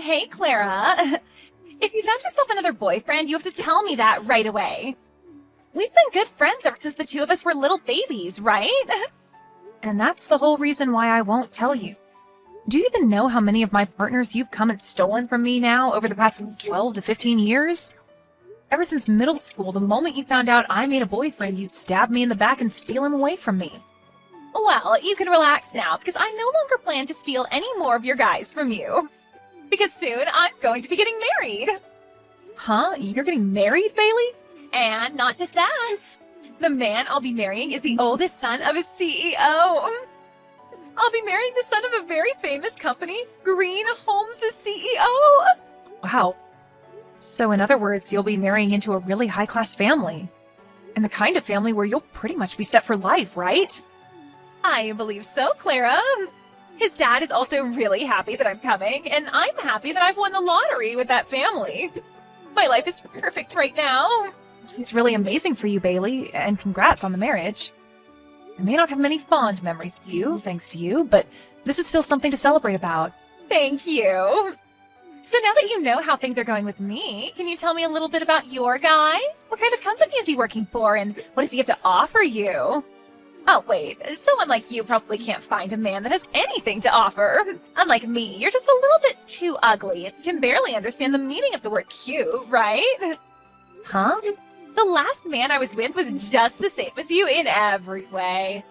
Hey, Clara. If you found yourself another boyfriend, you have to tell me that right away. We've been good friends ever since the two of us were little babies, right? And that's the whole reason why I won't tell you. Do you even know how many of my partners you've come and stolen from me now over the past 12 to 15 years? Ever since middle school, the moment you found out I made a boyfriend, you'd stab me in the back and steal him away from me. Well, you can relax now, because I no longer plan to steal any more of your guys from you. Because soon I'm going to be getting married. Huh? You're getting married, Bailey? And not just that. The man I'll be marrying is the oldest son of a CEO. I'll be marrying the son of a very famous company, Green Holmes' CEO. Wow. So in other words, you'll be marrying into a really high-class family. And the kind of family where you'll pretty much be set for life, right? I believe so, Clara. His dad is also really happy that I'm coming, and I'm happy that I've won the lottery with that family. My life is perfect right now. It's really amazing for you, Bailey, and congrats on the marriage. I may not have many fond memories of you, thanks to you, but this is still something to celebrate about. Thank you. So now that you know how things are going with me, can you tell me a little bit about your guy? What kind of company is he working for, and what does he have to offer you? Oh, wait, someone like you probably can't find a man that has anything to offer. Unlike me, you're just a little bit too ugly and can barely understand the meaning of the word cute, right? Huh? The last man I was with was just the same as you in every way.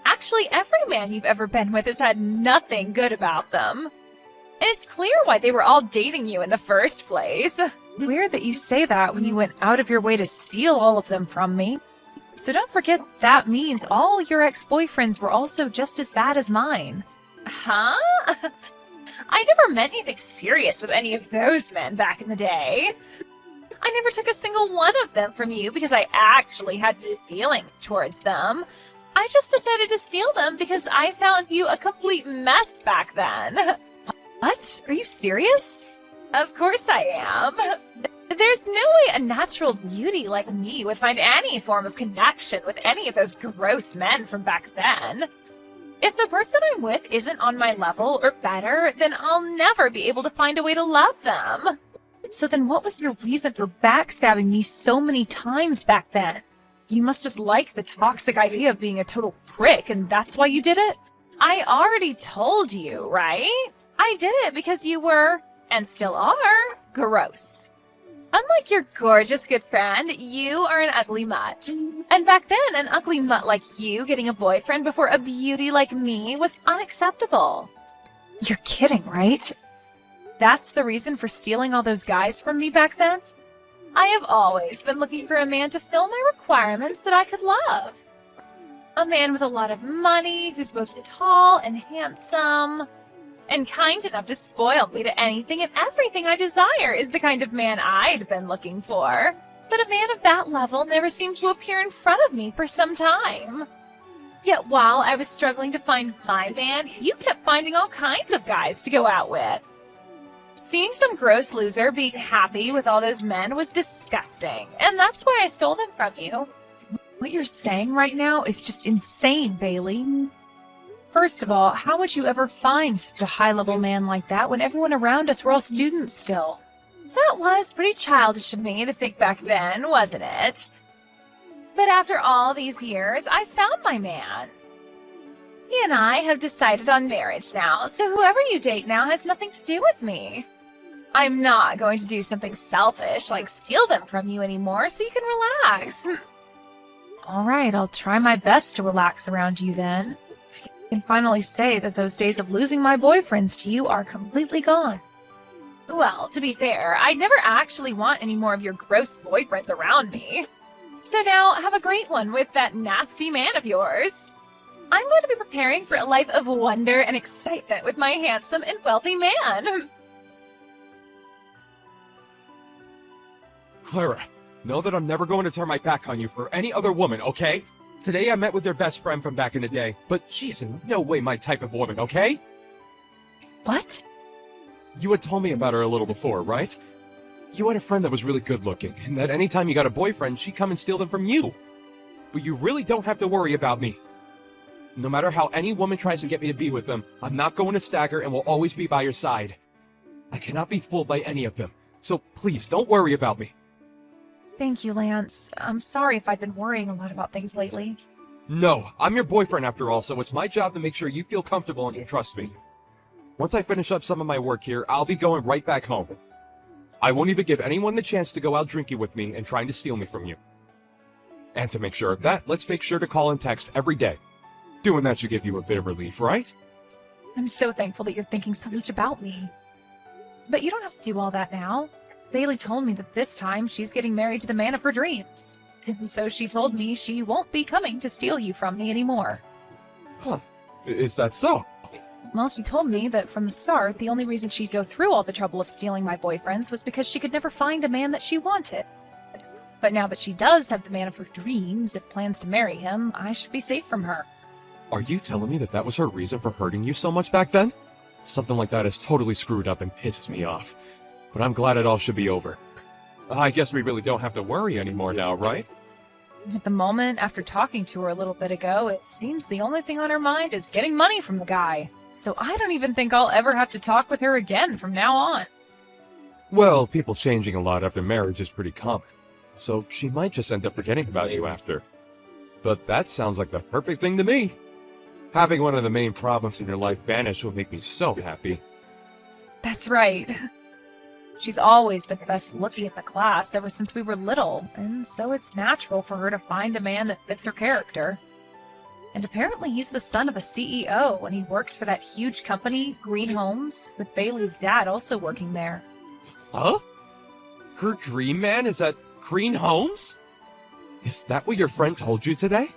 Actually, every man you've ever been with has had nothing good about them. And it's clear why they were all dating you in the first place. Weird that you say that when you went out of your way to steal all of them from me. So don't forget that means all your ex-boyfriends were also just as bad as mine. Huh? I never meant anything serious with any of those men back in the day. I never took a single one of them from you because I actually had feelings towards them. I just decided to steal them because I found you a complete mess back then. What? Are you serious? Of course I am. There's no way a natural beauty like me would find any form of connection with any of those gross men from back then. If the person I'm with isn't on my level or better, then I'll never be able to find a way to love them. So then what was your reason for backstabbing me so many times back then? You must just like the toxic idea of being a total prick, and that's why you did it? I already told you, right? I did it because you were, and still are, gross. Unlike your gorgeous good friend, you are an ugly mutt. And back then, an ugly mutt like you getting a boyfriend before a beauty like me was unacceptable. You're kidding, right? That's the reason for stealing all those guys from me back then? I have always been looking for a man to fill my requirements that I could love. A man with a lot of money, who's both tall and handsome, and kind enough to spoil me to anything and everything I desire is the kind of man I'd been looking for. But a man of that level never seemed to appear in front of me for some time. Yet while I was struggling to find my man, you kept finding all kinds of guys to go out with. Seeing some gross loser being happy with all those men was disgusting, and that's why I stole them from you. What you're saying right now is just insane, Bailey. First of all, how would you ever find such a high-level man like that when everyone around us were all students still? That was pretty childish of me to think back then, wasn't it? But after all these years, I found my man. He and I have decided on marriage now, so whoever you date now has nothing to do with me. I'm not going to do something selfish like steal them from you anymore, so you can relax. All right, I'll try my best to relax around you then. I can finally say that those days of losing my boyfriends to you are completely gone. Well, to be fair, I'd never actually want any more of your gross boyfriends around me. So now, have a great one with that nasty man of yours. I'm going to be preparing for a life of wonder and excitement with my handsome and wealthy man. Clara, know that I'm never going to turn my back on you for any other woman, okay? Today I met with your best friend from back in the day, but she is in no way my type of woman, okay? What? You had told me about her a little before, right? You had a friend that was really good looking, and that anytime you got a boyfriend, she'd come and steal them from you. But you really don't have to worry about me. No matter how any woman tries to get me to be with them, I'm not going to stagger and will always be by your side. I cannot be fooled by any of them, so please don't worry about me. Thank you, Lance. I'm sorry if I've been worrying a lot about things lately. No, I'm your boyfriend after all, so it's my job to make sure you feel comfortable and you trust me. Once I finish up some of my work here, I'll be going right back home. I won't even give anyone the chance to go out drinking with me and trying to steal me from you. And to make sure of that, let's make sure to call and text every day. Doing that should give you a bit of relief, right? I'm so thankful that you're thinking so much about me. But you don't have to do all that now. Bailey told me that this time she's getting married to the man of her dreams. And so she told me she won't be coming to steal you from me anymore. Huh. Is that so? Well, she told me that from the start, the only reason she'd go through all the trouble of stealing my boyfriends was because she could never find a man that she wanted. But now that she does have the man of her dreams and plans to marry him, I should be safe from her. Are you telling me that that was her reason for hurting you so much back then? Something like that is totally screwed up and pisses me off. But I'm glad it all should be over. I guess we really don't have to worry anymore now, right? At the moment, after talking to her a little bit ago, it seems the only thing on her mind is getting money from the guy. So I don't even think I'll ever have to talk with her again from now on. Well, people changing a lot after marriage is pretty common. So she might just end up forgetting about you after. But that sounds like the perfect thing to me. Having one of the main problems in your life vanish will make me so happy. That's right. She's always been the best looking in the class ever since we were little, and so it's natural for her to find a man that fits her character. And apparently he's the son of a CEO, and he works for that huge company, Green Homes, with Bailey's dad also working there. Huh? Her dream man is at Green Homes? Is that what your friend told you today?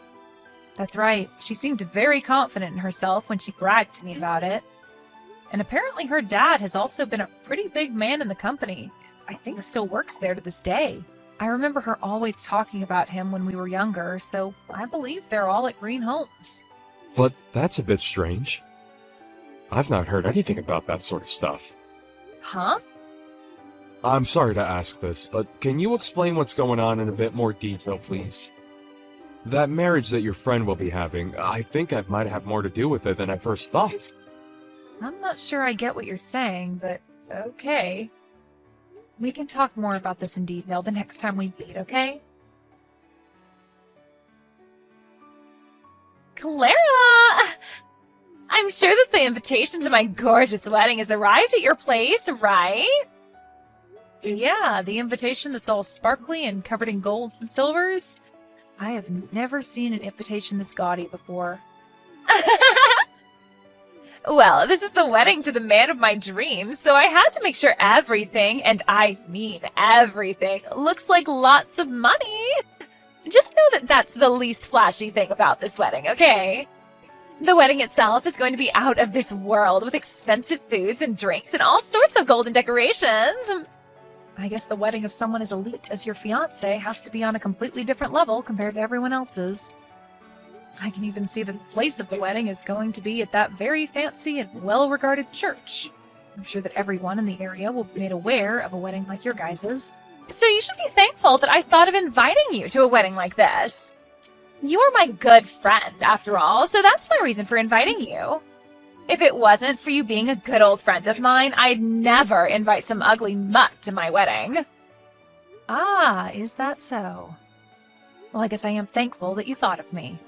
That's right. She seemed very confident in herself when she bragged to me about it. And apparently her dad has also been a pretty big man in the company. I think still works there to this day. I remember her always talking about him when we were younger, so I believe they're all at Green Homes. But that's a bit strange. I've not heard anything about that sort of stuff. Huh? I'm sorry to ask this, but can you explain what's going on in a bit more detail, please? That marriage that your friend will be having, I think it might have more to do with it than I first thought. I'm not sure I get what you're saying, but okay. We can talk more about this in detail the next time we meet, okay? Clara! I'm sure that the invitation to my gorgeous wedding has arrived at your place, right? Yeah, the invitation that's all sparkly and covered in golds and silvers. I have never seen an invitation this gaudy before. Well, this is the wedding to the man of my dreams, so I had to make sure everything, and I mean everything, looks like lots of money. Just know that that's the least flashy thing about this wedding, okay? The wedding itself is going to be out of this world with expensive foods and drinks and all sorts of golden decorations. I guess the wedding of someone as elite as your fiancé has to be on a completely different level compared to everyone else's. I can even see that the place of the wedding is going to be at that very fancy and well-regarded church. I'm sure that everyone in the area will be made aware of a wedding like your guys's. So you should be thankful that I thought of inviting you to a wedding like this. You're my good friend, after all, so that's my reason for inviting you. If it wasn't for you being a good old friend of mine, I'd never invite some ugly mutt to my wedding. Ah, is that so? Well, I guess I am thankful that you thought of me.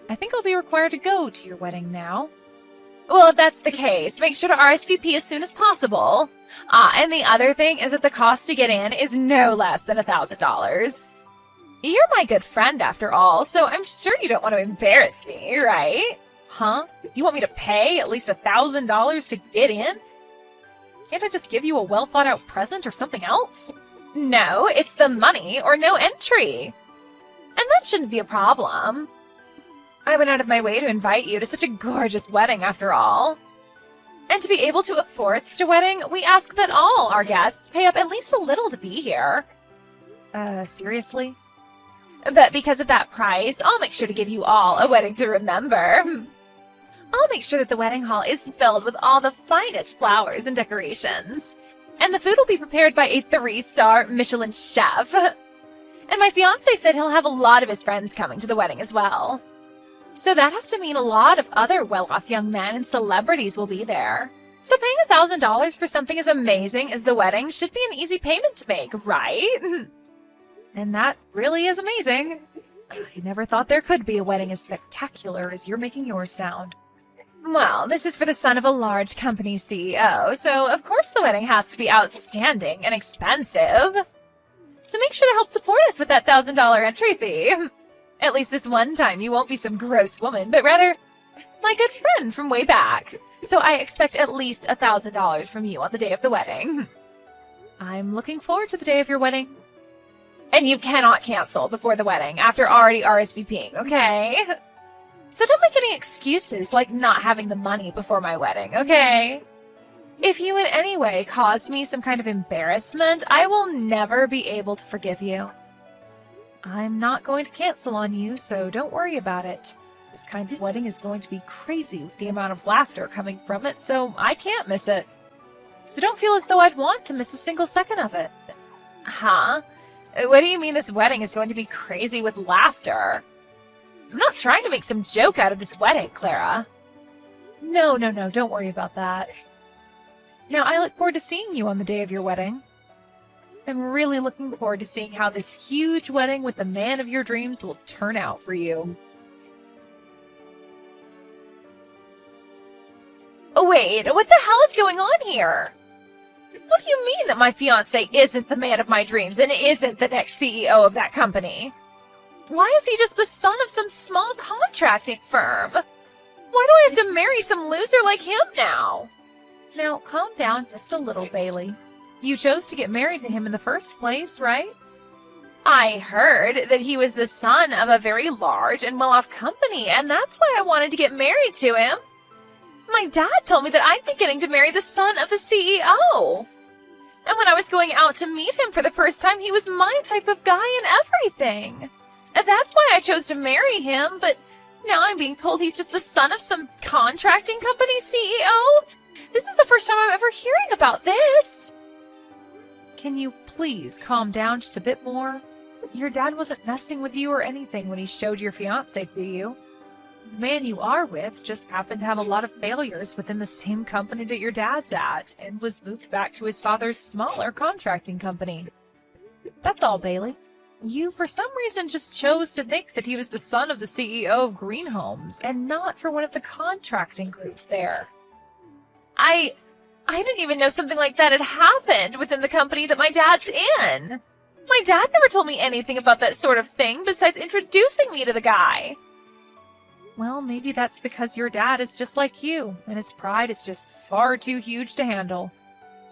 I think I'll be required to go to your wedding now. Well, if that's the case, make sure to RSVP as soon as possible. And the other thing is that the cost to get in is no less than $1,000. You're my good friend after all, so I'm sure you don't want to embarrass me, right? Huh? You want me to pay at least $1,000 to get in? Can't I just give you a well-thought-out present or something else? No, it's the money or no entry. And that shouldn't be a problem. I went out of my way to invite you to such a gorgeous wedding after all. And to be able to afford such a wedding, we ask that all our guests pay up at least a little to be here. Seriously? But because of that price, I'll make sure to give you all a wedding to remember. I'll make sure that the wedding hall is filled with all the finest flowers and decorations. And the food will be prepared by a 3-star Michelin chef. And my fiancé said he'll have a lot of his friends coming to the wedding as well. So that has to mean a lot of other well-off young men and celebrities will be there. So paying $1,000 for something as amazing as the wedding should be an easy payment to make, right? And that really is amazing. I never thought there could be a wedding as spectacular as you're making yours sound. Well, this is for the son of a large company CEO, so of course the wedding has to be outstanding and expensive. So make sure to help support us with that $1,000 entry fee. At least this one time you won't be some gross woman, but rather my good friend from way back. So I expect at least $1,000 from you on the day of the wedding. I'm looking forward to the day of your wedding. And you cannot cancel before the wedding after already RSVPing, okay? So don't make any excuses like not having the money before my wedding, okay? If you in any way cause me some kind of embarrassment, I will never be able to forgive you. I'm not going to cancel on you, so don't worry about it. This kind of wedding is going to be crazy with the amount of laughter coming from it, so I can't miss it. So don't feel as though I'd want to miss a single second of it. Huh? What do you mean this wedding is going to be crazy with laughter? I'm not trying to make some joke out of this wedding, Clara. No, don't worry about that. Now, I look forward to seeing you on the day of your wedding. I'm really looking forward to seeing how this huge wedding with the man of your dreams will turn out for you. Oh, wait, what the hell is going on here? What do you mean that my fiancé isn't the man of my dreams and isn't the next CEO of that company? Why is he just the son of some small contracting firm? Why do I have to marry some loser like him now? Now, calm down just a little, Bailey. You chose to get married to him in the first place, right? I heard that he was the son of a very large and well-off company, and that's why I wanted to get married to him. My dad told me that I'd be getting to marry the son of the CEO. And when I was going out to meet him for the first time, he was my type of guy and everything. And that's why I chose to marry him, but now I'm being told he's just the son of some contracting company CEO? This is the first time I'm ever hearing about this. Can you please calm down just a bit more? Your dad wasn't messing with you or anything when he showed your fiancé to you. The man you are with just happened to have a lot of failures within the same company that your dad's at, and was moved back to his father's smaller contracting company. That's all, Bailey. You, for some reason, just chose to think that he was the son of the CEO of Green Homes, and not for one of the contracting groups there. I didn't even know something like that had happened within the company that my dad's in. My dad never told me anything about that sort of thing besides introducing me to the guy. Well, maybe that's because your dad is just like you, and his pride is just far too huge to handle.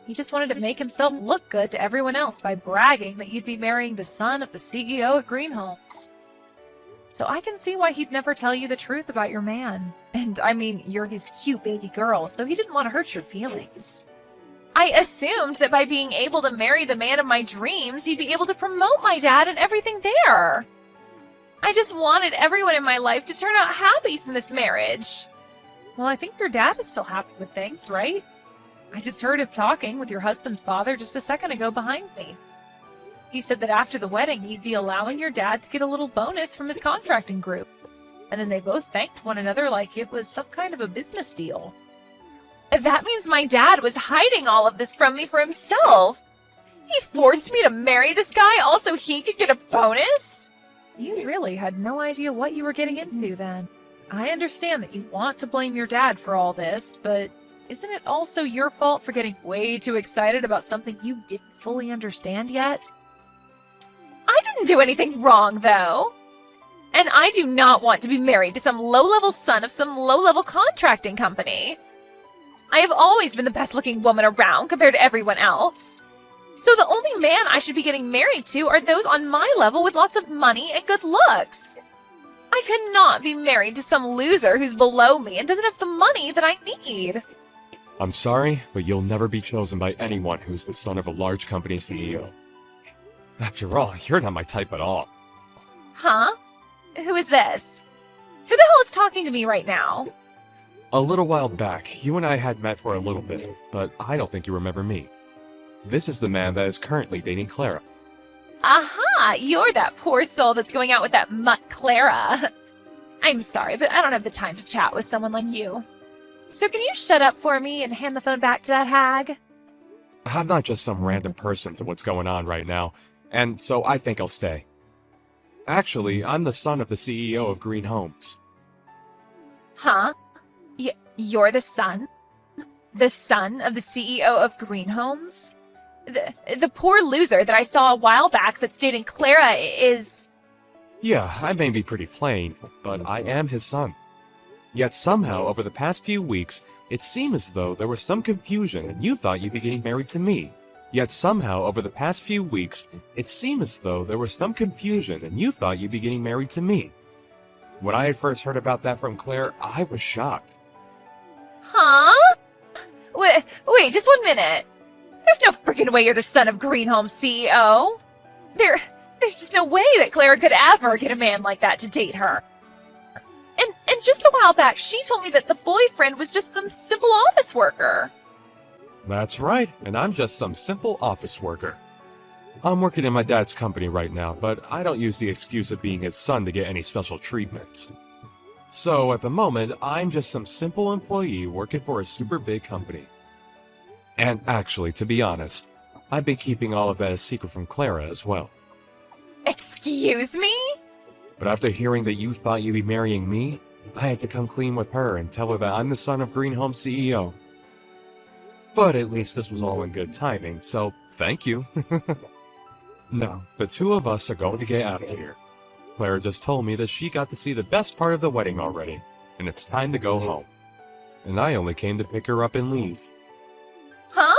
He just wanted to make himself look good to everyone else by bragging that you'd be marrying the son of the CEO at Green Homes. So I can see why he'd never tell you the truth about your man. And I mean, you're his cute baby girl, so he didn't want to hurt your feelings. I assumed that by being able to marry the man of my dreams, he'd be able to promote my dad and everything there. I just wanted everyone in my life to turn out happy from this marriage. Well, I think your dad is still happy with things, right? I just heard him talking with your husband's father just a second ago behind me. He said that after the wedding, he'd be allowing your dad to get a little bonus from his contracting group. And then they both thanked one another like it was some kind of a business deal. That means my dad was hiding all of this from me for himself. He forced me to marry this guy all so he could get a bonus? You really had no idea what you were getting into then. I understand that you want to blame your dad for all this, but isn't it also your fault for getting way too excited about something you didn't fully understand yet? I didn't do anything wrong, though. And I do not want to be married to some low-level son of some low-level contracting company. I have always been the best-looking woman around compared to everyone else. So the only man I should be getting married to are those on my level with lots of money and good looks. I cannot be married to some loser who's below me and doesn't have the money that I need. I'm sorry, but you'll never be chosen by anyone who's the son of a large company CEO. After all, you're not my type at all. Huh? Who is this? Who the hell is talking to me right now? A little while back, you and I had met for a little bit, but I don't think you remember me. This is the man that is currently dating Clara. Aha! You're that poor soul that's going out with that mutt Clara. I'm sorry, but I don't have the time to chat with someone like you. So can you shut up for me and hand the phone back to that hag? I'm not just some random person to what's going on right now, and so I think I'll stay. Actually, I'm the son of the CEO of Green Homes. Huh? You're the son? The son of the CEO of Green Homes? The poor loser that I saw a while back that's dating Clara is... Yeah, I may be pretty plain, but I am his son. Yet somehow, over the past few weeks, it seemed as though there was some confusion and you thought you'd be getting married to me. Yet somehow, over the past few weeks, it seemed as though there was some confusion and you thought you'd be getting married to me. When I had first heard about that from Claire, I was shocked. Huh? Wait, just 1 minute. There's no freaking way you're the son of Green Homes CEO. There's just no way that Clara could ever get a man like that to date her. And just a while back, she told me that the boyfriend was just some simple office worker. That's right, and I'm just some simple office worker. I'm working in my dad's company right now, but I don't use the excuse of being his son to get any special treatments. So at the moment, I'm just some simple employee working for a super big company. And actually, to be honest, I've been keeping all of that a secret from Clara as well. Excuse me? But after hearing that you thought you'd be marrying me, I had to come clean with her and tell her that I'm the son of Green Home CEO. But at least this was all in good timing, so thank you. No, the two of us are going to get out of here. Clara just told me that she got to see the best part of the wedding already, and it's time to go home. And I only came to pick her up and leave. Huh?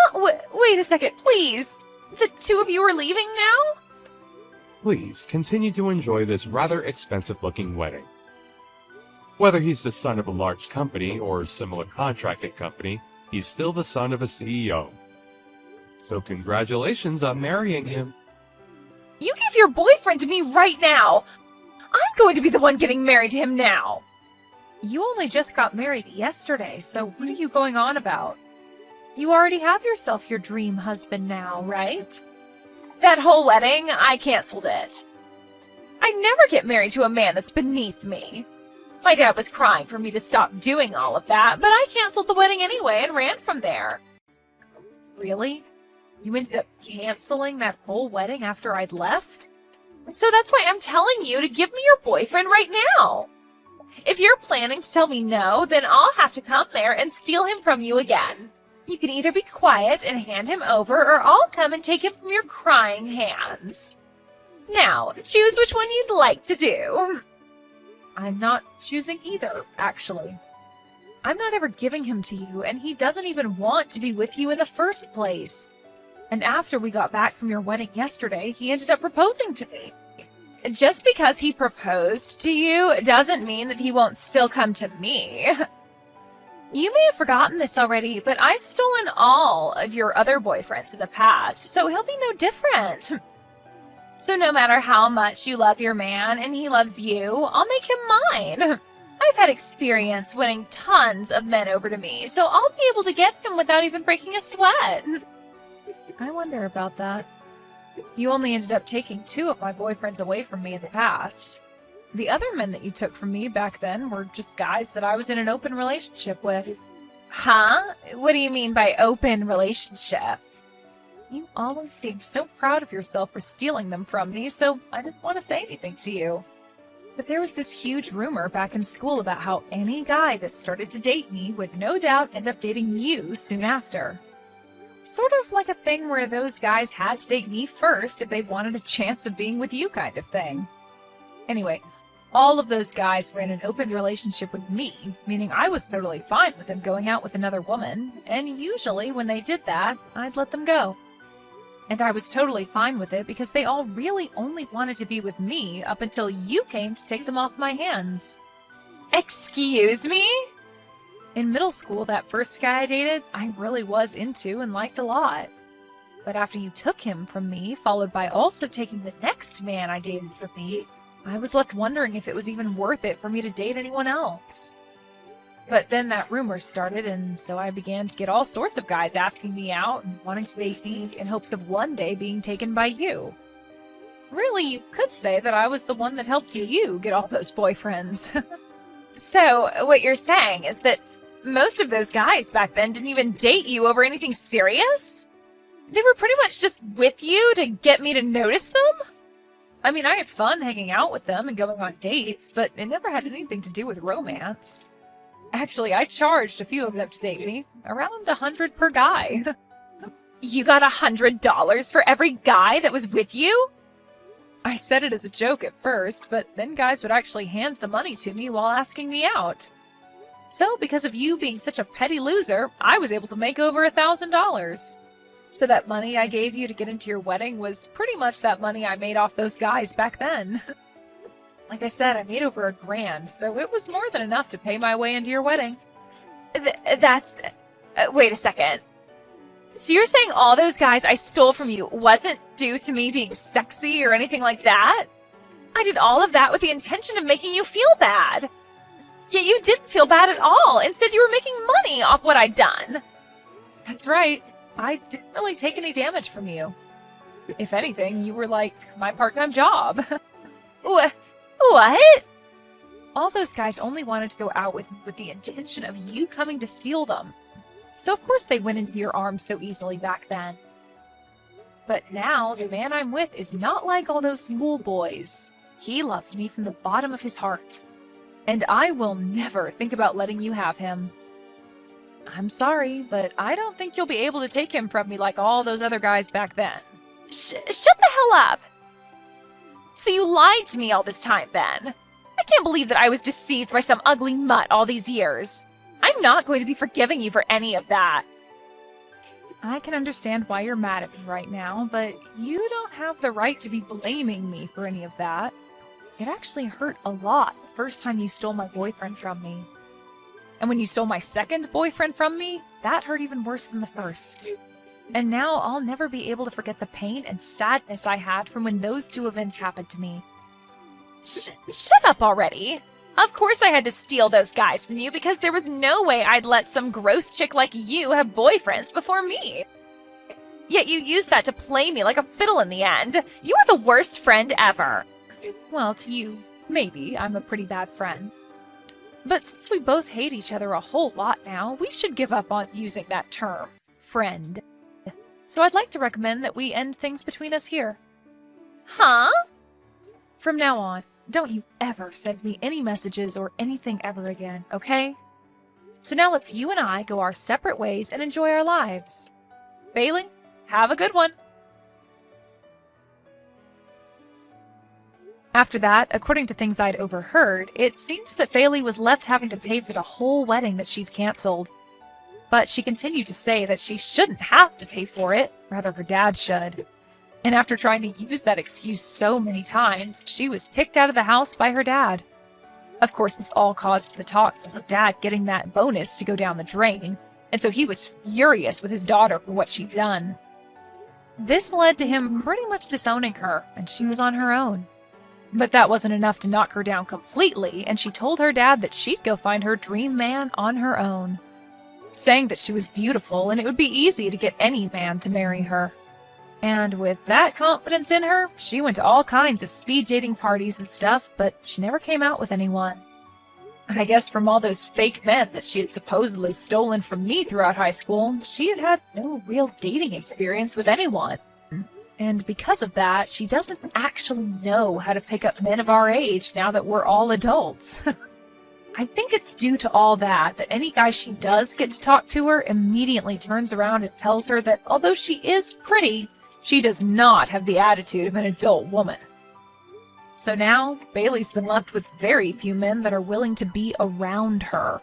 Wait a second, please. The two of you are leaving now? Please, continue to enjoy this rather expensive-looking wedding. Whether he's the son of a large company or a similar contracting company, he's still the son of a CEO. So congratulations on marrying him. You give your boyfriend to me right now. I'm going to be the one getting married to him now. You only just got married yesterday, so what are you going on about? You already have yourself your dream husband now, right? That whole wedding, I canceled it. I'd never get married to a man that's beneath me. My dad was crying for me to stop doing all of that, but I canceled the wedding anyway and ran from there. Really? You ended up canceling that whole wedding after I'd left? So that's why I'm telling you to give me your boyfriend right now. If you're planning to tell me no, then I'll have to come there and steal him from you again. You can either be quiet and hand him over, or I'll come and take him from your crying hands. Now, choose which one you'd like to do. I'm not choosing either, actually. I'm not ever giving him to you, and he doesn't even want to be with you in the first place. And after we got back from your wedding yesterday, he ended up proposing to me. Just because he proposed to you doesn't mean that he won't still come to me. You may have forgotten this already, but I've stolen all of your other boyfriends in the past, so he'll be no different. So no matter how much you love your man and he loves you, I'll make him mine. I've had experience winning tons of men over to me, so I'll be able to get him without even breaking a sweat. I wonder about that. You only ended up taking 2 of my boyfriends away from me in the past. The other men that you took from me back then were just guys that I was in an open relationship with. Huh? What do you mean by open relationship? You always seemed so proud of yourself for stealing them from me, so I didn't want to say anything to you. But there was this huge rumor back in school about how any guy that started to date me would no doubt end up dating you soon after. Sort of like a thing where those guys had to date me first if they wanted a chance of being with you kind of thing. Anyway, all of those guys were in an open relationship with me, meaning I was totally fine with them going out with another woman, and usually when they did that, I'd let them go. And I was totally fine with it because they all really only wanted to be with me up until you came to take them off my hands. Excuse me? In middle school, that first guy I dated, I really was into and liked a lot. But after you took him from me, followed by also taking the next man I dated from me, I was left wondering if it was even worth it for me to date anyone else. But then that rumor started, and so I began to get all sorts of guys asking me out and wanting to date me in hopes of one day being taken by you. Really, you could say that I was the one that helped you get all those boyfriends. So, what you're saying is that Most of those guys back then didn't even date you over anything serious. They were pretty much just with you to get me to notice them. I mean, I had fun hanging out with them and going on dates, but it never had anything to do with romance. Actually, I charged a few of them to date me, around $100 per guy. You got $100 for every guy that was with you? I said it as a joke at first, but then guys would actually hand the money to me while asking me out. So, because of you being such a petty loser, I was able to make over $1,000. So that money I gave you to get into your wedding was pretty much that money I made off those guys back then. Like I said, I made over $1,000, so it was more than enough to pay my way into your wedding. Wait a second. So you're saying all those guys I stole from you wasn't due to me being sexy or anything like that? I did all of that with the intention of making you feel bad. Yet you didn't feel bad at all. Instead, you were making money off what I'd done. That's right. I didn't really take any damage from you. If anything, you were like my part-time job. What? All those guys only wanted to go out with me with the intention of you coming to steal them. So of course they went into your arms so easily back then. But now, the man I'm with is not like all those schoolboys. He loves me from the bottom of his heart. And I will never think about letting you have him. I'm sorry, but I don't think you'll be able to take him from me like all those other guys back then. Shut the hell up! So you lied to me all this time, then? I can't believe that I was deceived by some ugly mutt all these years. I'm not going to be forgiving you for any of that. I can understand why you're mad at me right now, but you don't have the right to be blaming me for any of that. It actually hurt a lot the first time you stole my boyfriend from me. And when you stole my second boyfriend from me, that hurt even worse than the first. And now I'll never be able to forget the pain and sadness I had from when those two events happened to me. Shut up already! Of course I had to steal those guys from you because there was no way I'd let some gross chick like you have boyfriends before me. Yet you used that to play me like a fiddle in the end. You are the worst friend ever. Well, to you, maybe I'm a pretty bad friend. But since we both hate each other a whole lot now, we should give up on using that term, friend. So I'd like to recommend that we end things between us here. Huh? From now on, don't you ever send me any messages or anything ever again, okay? So now let's you and I go our separate ways and enjoy our lives. Bailey, have a good one. After that, according to things I'd overheard, it seems that Bailey was left having to pay for the whole wedding that she'd canceled. But she continued to say that she shouldn't have to pay for it, rather her dad should. And after trying to use that excuse so many times, she was kicked out of the house by her dad. Of course, this all caused the talks of her dad getting that bonus to go down the drain, and so he was furious with his daughter for what she'd done. This led to him pretty much disowning her, and she was on her own. But that wasn't enough to knock her down completely, and she told her dad that she'd go find her dream man on her own, saying that she was beautiful and it would be easy to get any man to marry her. And with that confidence in her, she went to all kinds of speed dating parties and stuff, but she never came out with anyone. I guess from all those fake men that she had supposedly stolen from me throughout high school, she had had no real dating experience with anyone. And because of that, she doesn't actually know how to pick up men of our age now that we're all adults. I think it's due to all that any guy she does get to talk to her immediately turns around and tells her that although she is pretty, she does not have the attitude of an adult woman. So now, Bailey's been left with very few men that are willing to be around her.